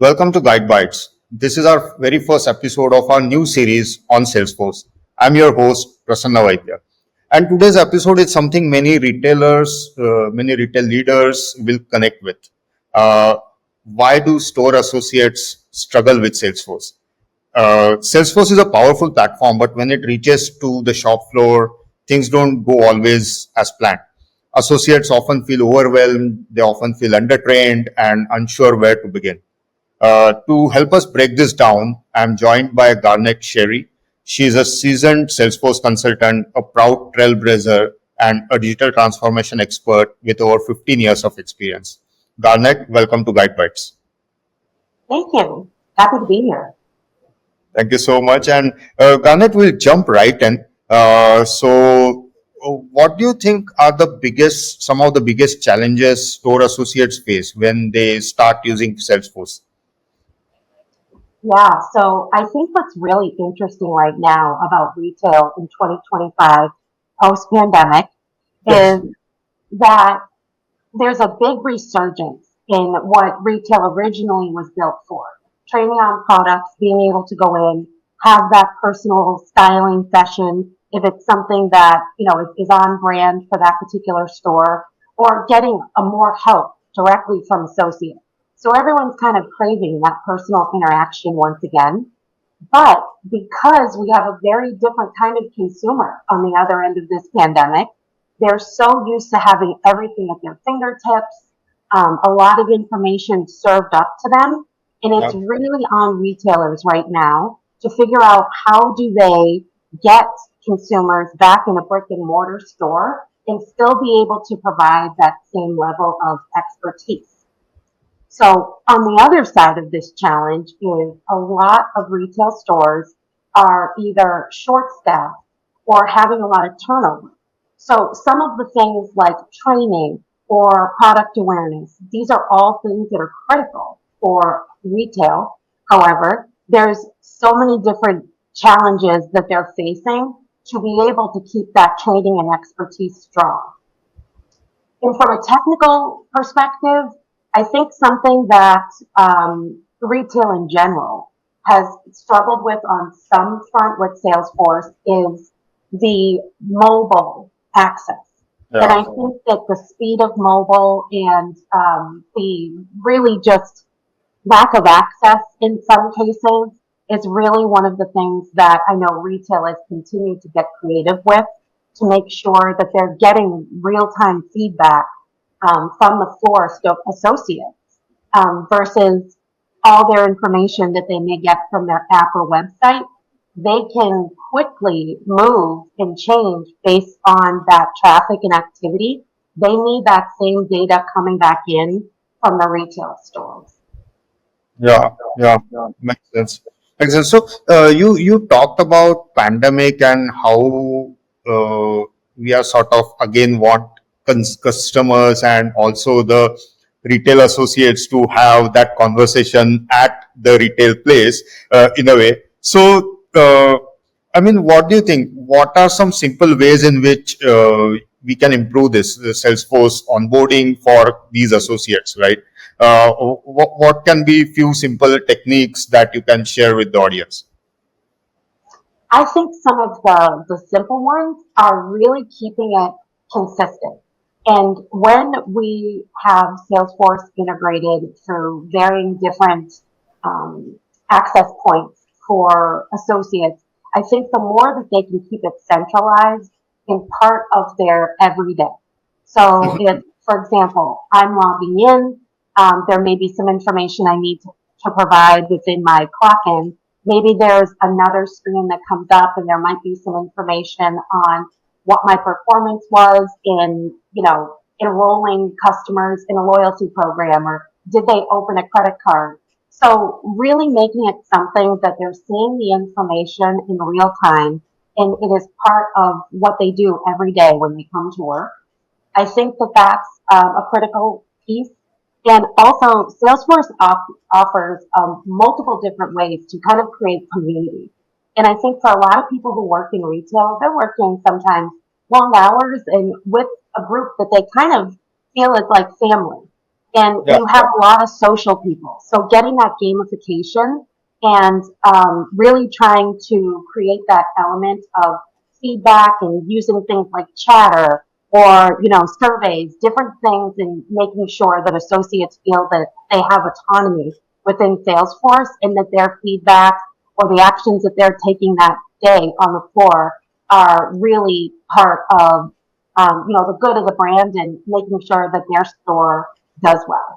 Welcome to GydeBites. This is our very first episode of our new series on Salesforce. I'm your host, Prasanna. And today's episode is something many retailers, many retail leaders will connect with. Uh, why do store associates struggle with Salesforce? Salesforce is a powerful platform, but when it reaches to the shop floor, things don't go always as planned. Associates often feel overwhelmed, they often feel undertrained and unsure where to begin. To help us break this down, I'm joined by Garnette Sherry. She is a seasoned Salesforce consultant, a proud trailblazer, and a digital transformation expert with over 15 years of experience. Garnett, welcome to GuideBites. Thank you. Happy to be here. Thank you so much. And Garnet, will jump right in. What do you think are some of the biggest challenges store associates face when they start using Salesforce? Yeah, so I think what's really interesting right now about retail in 2025 post-pandemic Yes. is that there's a big resurgence in what retail originally was built for. Training on products, being able to go in, have that personal styling session if it's something that, is on brand for that particular store, or getting a more help directly from associates. So everyone's kind of craving that personal interaction once again. But because we have a very different kind of consumer on the other end of this pandemic, they're so used to having everything at their fingertips, a lot of information served up to them. And it's Yeah. really on retailers right now to figure out how do they get consumers back in a brick and mortar store and still be able to provide that same level of expertise. So on the other side of this challenge is a lot of retail stores are either short staffed or having a lot of turnover. So some of the things like training or product awareness, these are all things that are critical for retail. However, there's so many different challenges that they're facing to be able to keep that training and expertise strong. And from a technical perspective, I think something that retail in general has struggled with on some front with Salesforce is the mobile access. And Yeah. I think that the speed of mobile and the really just lack of access in some cases is really one of the things that I know retailers continue to get creative with to make sure that they're getting real time feedback from the florist associates versus all their information that they may get from their app or website. They can quickly move and change based on that traffic and activity. They need that same data coming back in from the retail stores. Yeah, yeah, makes sense. Makes sense. So, you talked about pandemic and how we are sort of again want customers and also the retail associates to have that conversation at the retail place in a way. So, I mean, what do you think? What are some simple ways in which we can improve this Salesforce onboarding for these associates, right? What can be few simple techniques that you can share with the audience? I think some of the simple ones are really keeping it consistent. And when we have Salesforce integrated through varying different um, access points for associates, I think the more that they can keep it centralized in part of their everyday. So if, for example, I'm logging in, there may be some information I need to provide within my clock in. Maybe there's another screen that comes up and there might be some information on what my performance was in, enrolling customers in a loyalty program or did they open a credit card? So really making it something that they're seeing the information in real time and it is part of what they do every day when they come to work. I think that that's a critical piece. And also, Salesforce offers multiple different ways to kind of create community. And I think for a lot of people who work in retail, they're working sometimes long hours and with a group that they kind of feel is like family. And Yeah. you have a lot of social people. So getting that gamification and really trying to create that element of feedback and using things like chatter or surveys, different things, and making sure that associates feel that they have autonomy within Salesforce and that their feedback or the actions that they're taking that day on the floor are really part of the good of the brand and making sure that their store does well.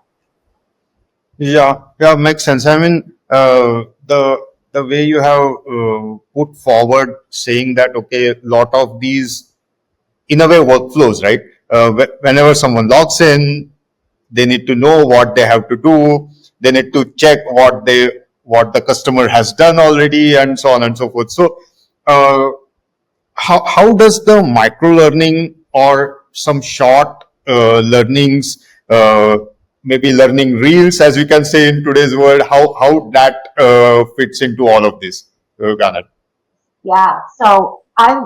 Yeah, yeah, makes sense. I mean, the way you have put forward saying that okay, a lot of these in a way workflows, right? Whenever someone logs in, they need to know what they have to do. They need to check what the customer has done already, and so on and so forth. So, uh, how does the micro learning or some short learnings, maybe learning reels, as we can say in today's world, how that fits into all of this, Garnett? Yeah. So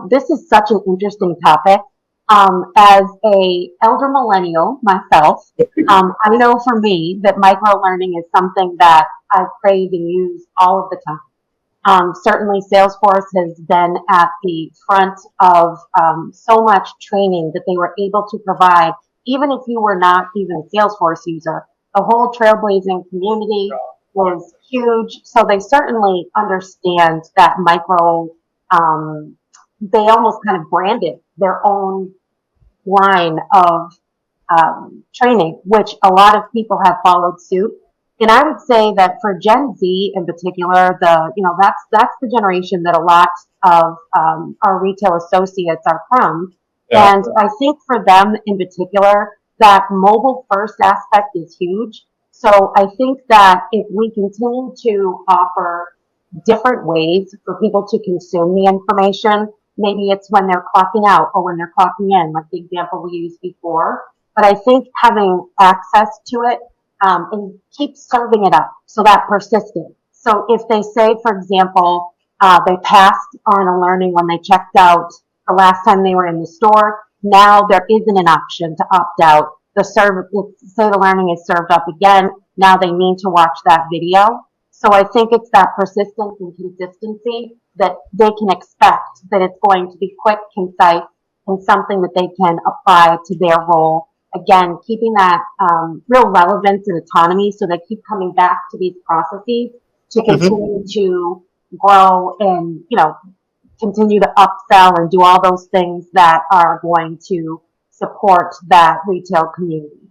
this is such an interesting topic. As a elder millennial myself, I know for me that micro learning is something that I crave and use all of the time. Certainly, Salesforce has been at the front of so much training that they were able to provide, even if you were not even a Salesforce user. The whole trailblazing community was huge, so they certainly understand that micro. Um, they almost kind of branded their own line of training, which a lot of people have followed suit. And I would say that for Gen Z in particular, that's the generation that a lot of our retail associates are from. Yeah. And I think for them in particular, that mobile first aspect is huge. So I think that if we continue to offer different ways for people to consume the information, maybe it's when they're clocking out or when they're clocking in, like the example we used before, but I think having access to it and keep serving it up so that persistent. So if they say, for example, they passed on a learning when they checked out the last time they were in the store, now there isn't an option to opt out. Say the learning is served up again, now they need to watch that video. So I think it's that persistence and consistency that they can expect that it's going to be quick, concise, and something that they can apply to their role. Again, keeping that real relevance and autonomy so they keep coming back to these processes to Mhm. continue to grow and, continue to upsell and do all those things that are going to support that retail community.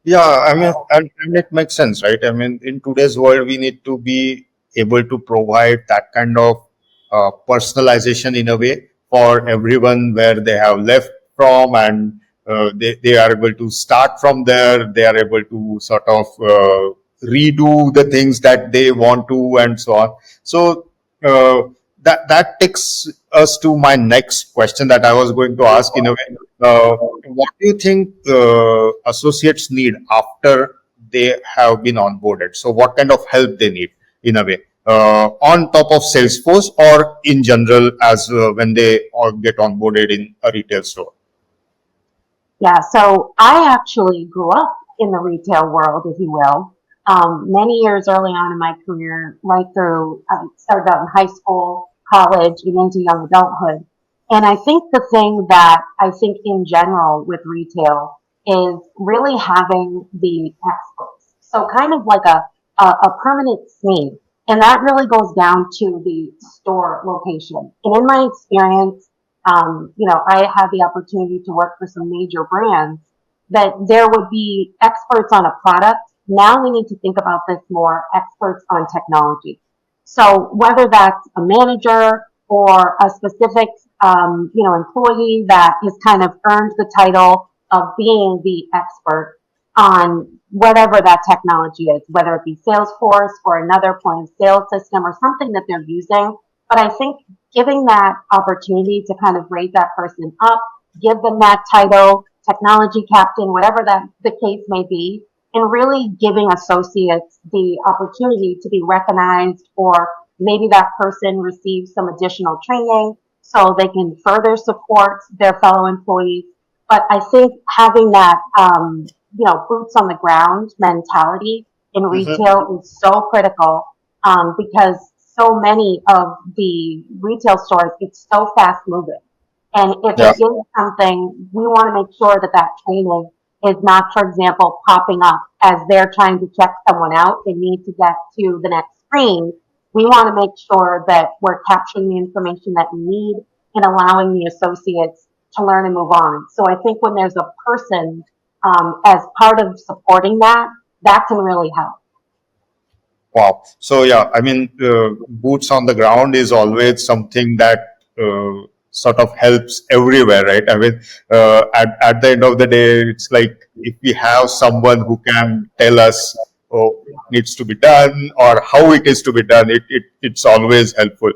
Yeah, I mean, and it makes sense, right? I mean, in today's world, we need to be able to provide that kind of personalization in a way for everyone where they have left from, and they are able to start from there. They are able to sort of redo the things that they want to, and so on. So that takes us to my next question that I was going to ask in a way. What do you think associates need after they have been onboarded? So, what kind of help they need in a way on top of Salesforce or in general as when they all get onboarded in a retail store? Yeah, so I actually grew up in the retail world, if you will. Many years early on in my career, right through, started out in high school, college, and into young adulthood. And I think the thing that I think in general with retail is really having the experts. So kind of like a permanent SME. And that really goes down to the store location. And in my experience, I had the opportunity to work for some major brands that there would be experts on a product. Now we need to think about this more experts on technology. So whether that's a manager or a specific, employee that has kind of earned the title of being the expert on whatever that technology is, whether it be Salesforce or another point of sale system or something that they're using. But I think giving that opportunity to kind of raise that person up, give them that title, technology captain, whatever that the case may be, and really giving associates the opportunity to be recognized or maybe that person receives some additional training so they can further support their fellow employees. But I think having boots on the ground mentality in Hmm. retail is so critical because so many of the retail stores, it's so fast moving. And if Yeah. it is something, we want to make sure that that training is not, for example, popping up as they're trying to check someone out and need to get to the next screen. We want to make sure that we're capturing the information that we need and allowing the associates to learn and move on. So I think when there's a person as part of supporting that, that can really help. Wow. So yeah, I mean, boots on the ground is always something that sort of helps everywhere, right? I mean, at the end of the day, it's like if we have someone who can tell us, oh, it needs to be done or how it is to be done, it's always helpful.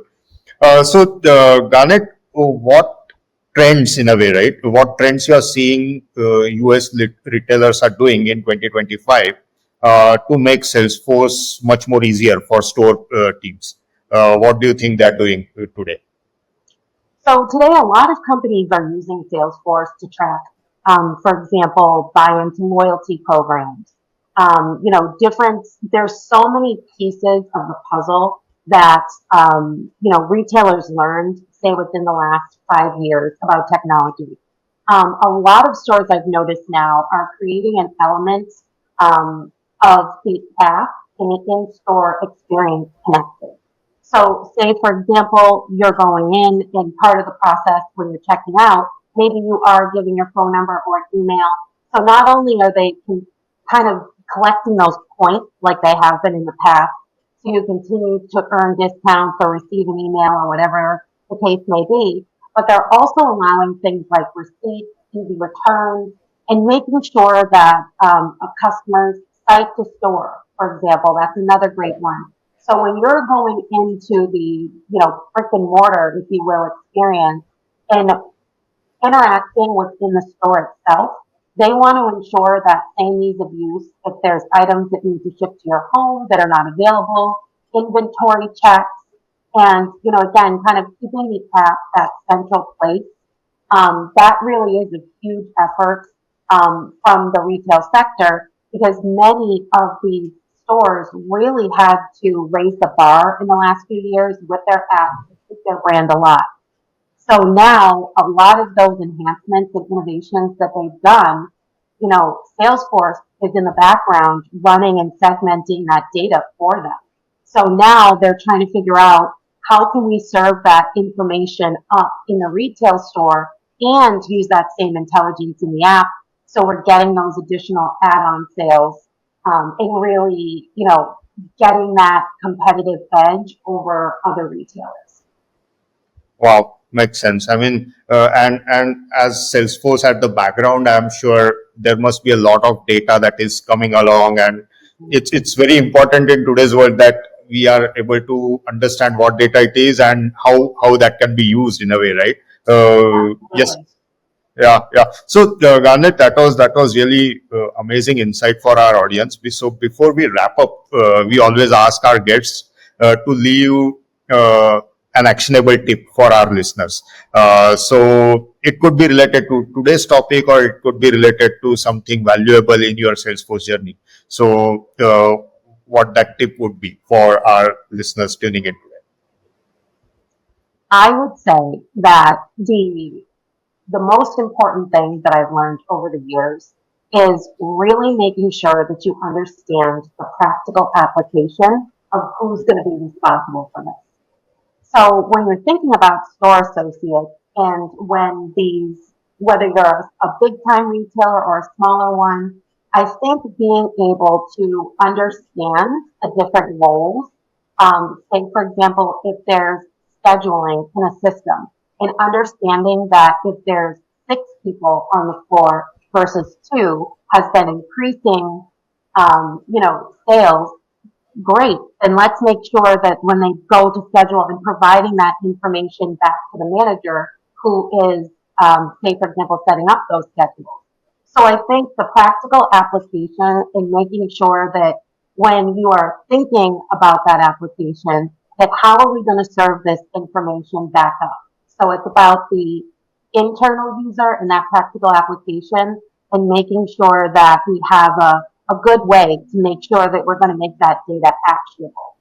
Garnet, what trends in a way, right? What trends you are seeing US retailers are doing in 2025 to make Salesforce much more easier for store teams? What do you think they're doing today? So today, a lot of companies are using Salesforce to track, for example, buy into loyalty programs. Different. There's so many pieces of the puzzle that retailers learned, say, within the last 5 years about technology. A lot of stores I've noticed now are creating an element um, of the app and the in-store experience connected. So, say for example, you're going in, and part of the process when you're checking out, maybe you are giving your phone number or email. So, not only are they kind of collecting those points like they have been in the past, so you continue to earn discounts or receive an email or whatever the case may be, but they're also allowing things like receipts, easy returns, and making sure that a customer's site to store, for example, that's another great one. So when you're going into the, brick and mortar, if you will, experience and interacting within the store itself, they want to ensure that same ease of use. If there's items that need to ship to your home that are not available, inventory checks, and again, kind of keeping the app that central place. That really is a huge effort from the retail sector because many of these stores really had to raise the bar in the last few years with their app to keep their brand alive. So now a lot of those enhancements and innovations that they've done, Salesforce is in the background running and segmenting that data for them. So now they're trying to figure out how can we serve that information up in the retail store and use that same intelligence in the app. So we're getting those additional add-on sales and really, getting that competitive edge over other retailers. Wow, makes sense. I mean, and as Salesforce at the background, I'm sure there must be a lot of data that is coming along, and it's very important in today's world that we are able to understand what data it is and how that can be used in a way, right? Yes. Absolutely. Yeah, yeah. So, Garnet, that was really amazing insight for our audience. So, before we wrap up, we always ask our guests to leave uh, an actionable tip for our listeners. So, it could be related to today's topic, or it could be related to something valuable in your Salesforce journey. So, what that tip would be for our listeners tuning in today? I would say that the most important thing that I've learned over the years is really making sure that you understand the practical application of who's going to be responsible for this. So when you're thinking about store associates and when whether you're a big time retailer or a smaller one, I think being able to understand the different roles, say for example, if there's scheduling in a system and understanding that if there's 6 people on the floor versus 2 has been increasing, sales. Great. And let's make sure that when they go to schedule and providing that information back to the manager who is, say, for example, setting up those schedules. So I think the practical application in making sure that when you are thinking about that application, that how are we going to serve this information back up? So it's about the internal user and that practical application and making sure that we have a good way to make sure that we're going to make that data actionable.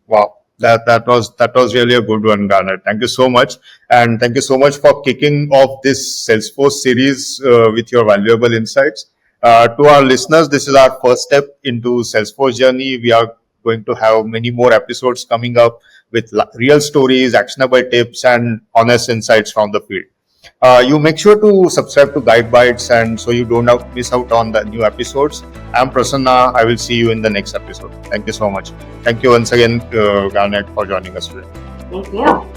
Wow, that was really a good one, Garnett. Thank you so much, and thank you so much for kicking off this Salesforce series with your valuable insights. To our listeners, this is our first step into Salesforce journey. We are going to have many more episodes coming up with real stories, actionable tips, and honest insights from the field. You make sure to subscribe to GydeBites and so you don't miss out on the new episodes. I'm Prasanna. I will see you in the next episode. Thank you so much. Thank you once again, Garnett, for joining us today. Thank you.